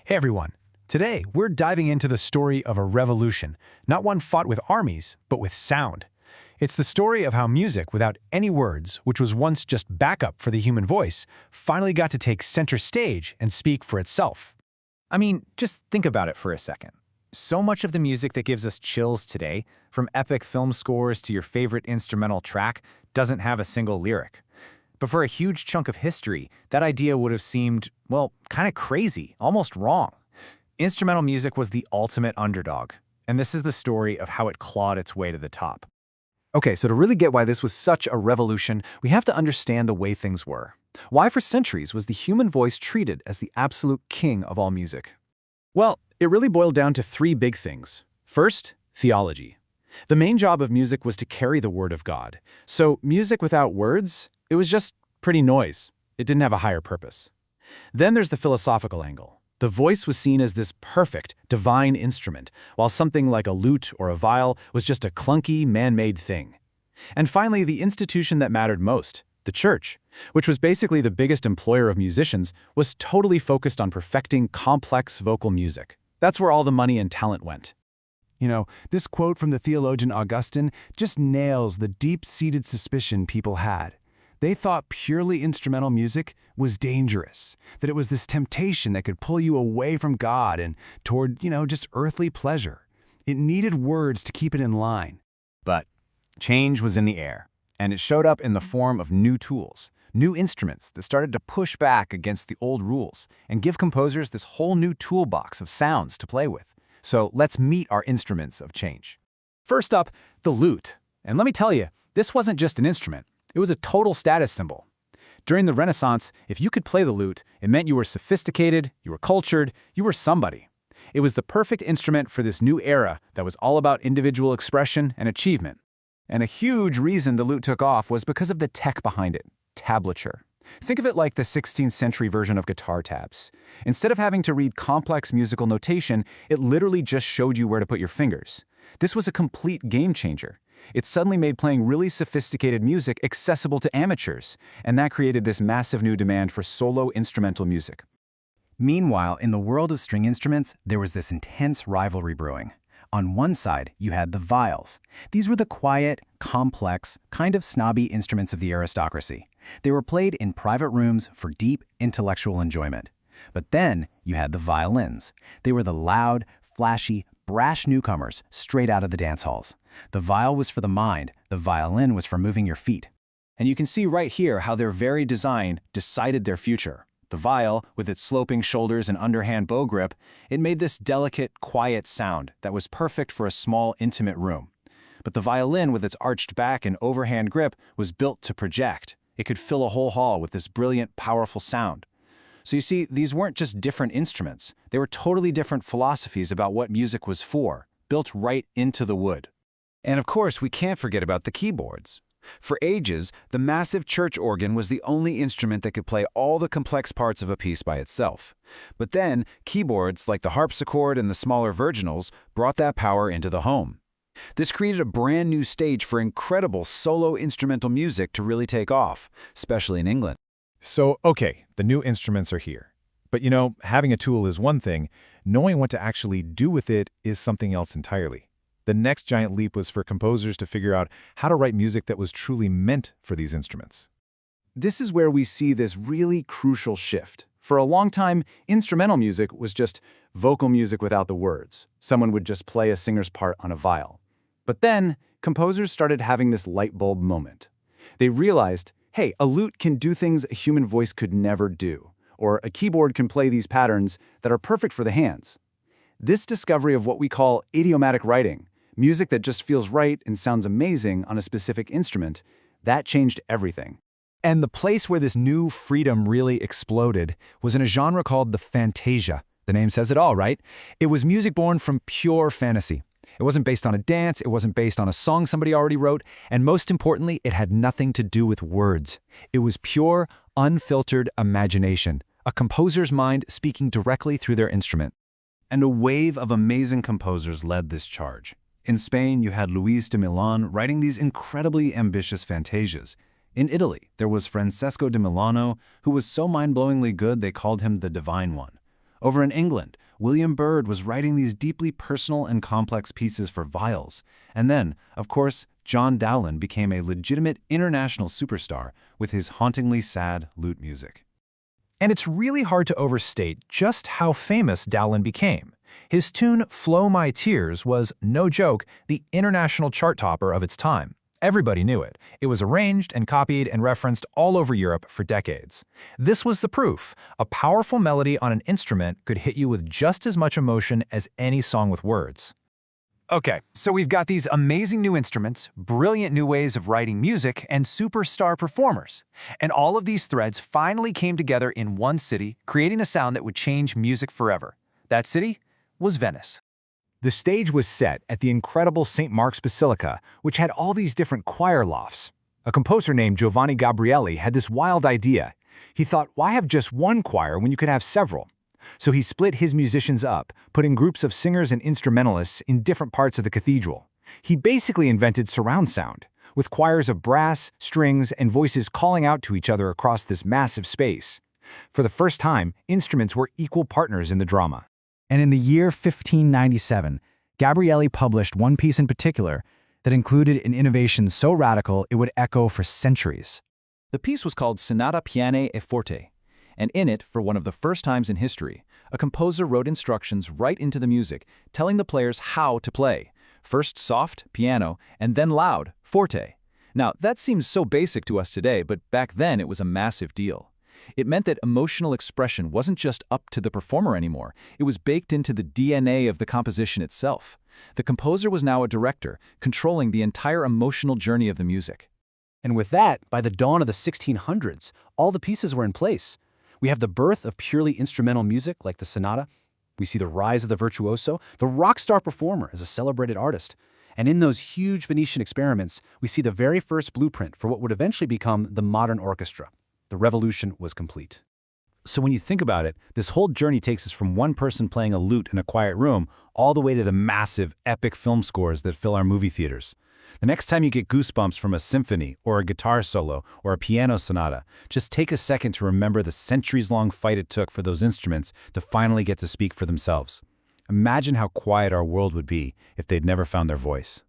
Hey everyone! Today, we're diving into the story of a revolution, not one fought with armies, but with sound. It's the story of how music without any words, which was once just backup for the human voice, finally got to take center stage and speak for itself. I mean, just think about it for a second. So much of the music that gives us chills today, from epic film scores to your favorite instrumental track, doesn't have a single lyric. But for a huge chunk of history, that idea would have seemed, well, kind of crazy, almost wrong. Instrumental music was the ultimate underdog, and this is the story of how it clawed its way to the top. Okay, so to really get why this was such a revolution, we have to understand the way things were. Why for centuries was the human voice treated as the absolute king of all music? Well, it really boiled down to three big things. First, theology. The main job of music was to carry the word of God. So music without words, it was just pretty noise. It didn't have a higher purpose. Then there's the philosophical angle. The voice was seen as this perfect, divine instrument, while something like a lute or a viol was just a clunky, man-made thing. And finally, the institution that mattered most, the church, which was basically the biggest employer of musicians, was totally focused on perfecting complex vocal music. That's where all the money and talent went. You know, this quote from the theologian Augustine just nails the deep-seated suspicion people had. They thought purely instrumental music was dangerous, that it was this temptation that could pull you away from God and toward, just earthly pleasure. It needed words to keep it in line. But change was in the air, and it showed up in the form of new tools, new instruments that started to push back against the old rules and give composers this whole new toolbox of sounds to play with. So let's meet our instruments of change. First up, the lute. And let me tell you, this wasn't just an instrument. It was a total status symbol. During the Renaissance, if you could play the lute, it meant you were sophisticated, you were cultured, you were somebody. It was the perfect instrument for this new era that was all about individual expression and achievement. And a huge reason the lute took off was because of the tech behind it, tablature. Think of it like the 16th century version of guitar tabs. Instead of having to read complex musical notation, it literally just showed you where to put your fingers. This was a complete game changer. It suddenly made playing really sophisticated music accessible to amateurs, and that created this massive new demand for solo instrumental music. Meanwhile, in the world of string instruments, there was this intense rivalry brewing. On one side, you had the viols. These were the quiet, complex, kind of snobby instruments of the aristocracy. They were played in private rooms for deep intellectual enjoyment. But then you had the violins. They were the loud, flashy, brash newcomers straight out of the dance halls. The viol was for the mind, the violin was for moving your feet. And you can see right here how their very design decided their future. The viol, with its sloping shoulders and underhand bow grip, it made this delicate, quiet sound that was perfect for a small, intimate room. But the violin, with its arched back and overhand grip, was built to project. It could fill a whole hall with this brilliant, powerful sound. So you see, these weren't just different instruments. They were totally different philosophies about what music was for, built right into the wood. And of course, we can't forget about the keyboards. For ages, the massive church organ was the only instrument that could play all the complex parts of a piece by itself. But then, keyboards like the harpsichord and the smaller virginals brought that power into the home. This created a brand new stage for incredible solo instrumental music to really take off, especially in England. So, okay, the new instruments are here. But having a tool is one thing, knowing what to actually do with it is something else entirely. The next giant leap was for composers to figure out how to write music that was truly meant for these instruments. This is where we see this really crucial shift. For a long time, instrumental music was just vocal music without the words. Someone would just play a singer's part on a viol. But then, composers started having this light bulb moment. They realized, hey, a lute can do things a human voice could never do, or a keyboard can play these patterns that are perfect for the hands. This discovery of what we call idiomatic writing, music that just feels right and sounds amazing on a specific instrument, that changed everything. And the place where this new freedom really exploded was in a genre called the fantasia. The name says it all, right? It was music born from pure fantasy. It wasn't based on a dance, it wasn't based on a song somebody already wrote, and most importantly, it had nothing to do with words. It was pure, unfiltered imagination, a composer's mind speaking directly through their instrument. And a wave of amazing composers led this charge. In Spain, you had Luis de Milan writing these incredibly ambitious fantasias. In Italy, there was Francesco de Milano, who was so mind-blowingly good they called him the Divine One. Over in England, William Byrd was writing these deeply personal and complex pieces for viols. And then, of course, John Dowland became a legitimate international superstar with his hauntingly sad lute music. And it's really hard to overstate just how famous Dowland became. His tune Flow My Tears was, no joke, the international chart topper of its time. Everybody knew it. It was arranged and copied and referenced all over Europe for decades. This was the proof. A powerful melody on an instrument could hit you with just as much emotion as any song with words. Okay, so we've got these amazing new instruments, brilliant new ways of writing music, and superstar performers. And all of these threads finally came together in one city, creating a sound that would change music forever. That city was Venice. The stage was set at the incredible St. Mark's Basilica, which had all these different choir lofts. A composer named Giovanni Gabrieli had this wild idea. He thought, why have just one choir when you could have several? So he split his musicians up, putting groups of singers and instrumentalists in different parts of the cathedral. He basically invented surround sound, with choirs of brass, strings, and voices calling out to each other across this massive space. For the first time, instruments were equal partners in the drama. And in the year 1597, Gabrieli published one piece in particular that included an innovation so radical it would echo for centuries. The piece was called Sonata Piano e Forte, and in it, for one of the first times in history, a composer wrote instructions right into the music, telling the players how to play. First soft, piano, and then loud, forte. Now, that seems so basic to us today, but back then it was a massive deal. It meant that emotional expression wasn't just up to the performer anymore, it was baked into the DNA of the composition itself. The composer was now a director, controlling the entire emotional journey of the music. And with that, by the dawn of the 1600s, all the pieces were in place. We have the birth of purely instrumental music like the sonata. We see the rise of the virtuoso, the rock star performer as a celebrated artist. And in those huge Venetian experiments, we see the very first blueprint for what would eventually become the modern orchestra. The revolution was complete. So when you think about it, this whole journey takes us from one person playing a lute in a quiet room all the way to the massive, epic film scores that fill our movie theaters. The next time you get goosebumps from a symphony or a guitar solo or a piano sonata, just take a second to remember the centuries-long fight it took for those instruments to finally get to speak for themselves. Imagine how quiet our world would be if they'd never found their voice.